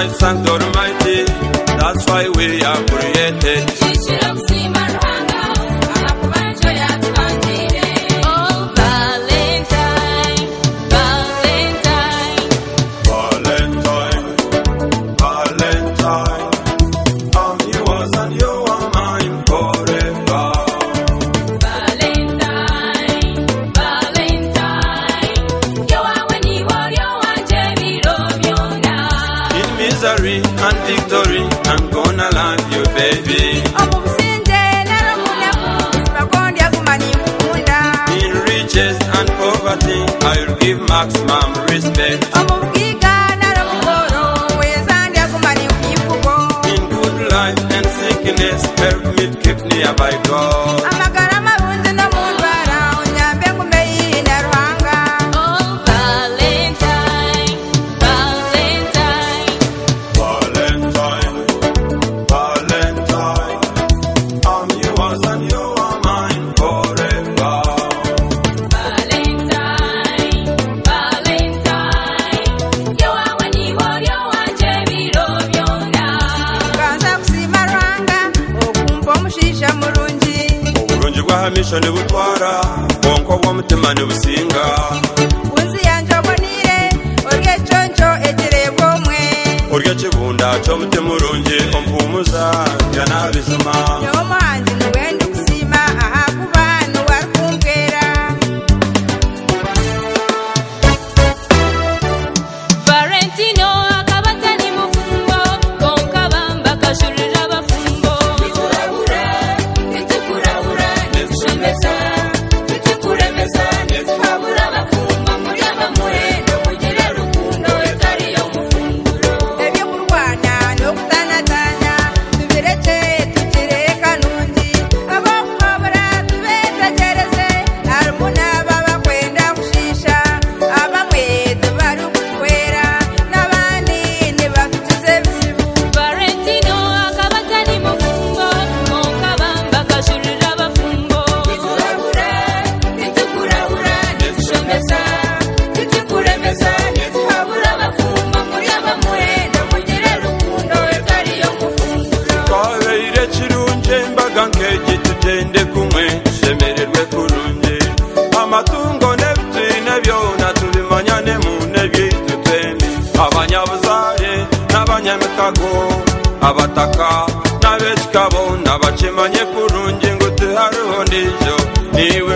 I thank the Almighty. That's why we are created. Oh, Valentine, Valentine, Valentine, Valentine, I'm yours and you are mine forever. Valentine, Valentine, you are when you are In misery and victory, I'm gonna love you, baby. In riches and poverty, I'll give maximum respect. In good life and sickness, help me keep near by God. Oh, Valentine, Valentine, Valentine, Valentine, I'm yours and you are mine forever. Valentine, Valentine, you are when you are Uburungi bw'ahamisha ntibutwara, bwonko bw'omutima ntibusinga. Urya kibunda cy'omutima urungi ompumuza bya nabizima. Valentino akabatani mufumbo konka bamba kashurira abafumbo nitushomesa nitukuremesa nituhabura abafumbo muri abamuhendo kugira rukundo etariyo mufunguro ebyo kurwana no kutanatanya tubireke tukirere kanungi abakuhabura tubetegereze harumuna baba kwenda kushisha abamwe tubaru kutwera n'abandi ntibatuze bizibu Valentino akabatani mufumbo konka bamba kashurira abafumbo nitukurabura nitushomesa nitukuremesa nituhabura abafumbo muri abamuhendo mugire rukundo etariyo mufunguro Twabeire kirungi embaga nk'egi tugende kumwe tushemererwe kurungi. Amatungo n'ebitine byona tubimanyane mu nebyaitu twembi. Abanyabuzaare n'abanyamikago, abataka n'ab'ekikabo nabakimanye kurungi ngu tihariho ndijo niwe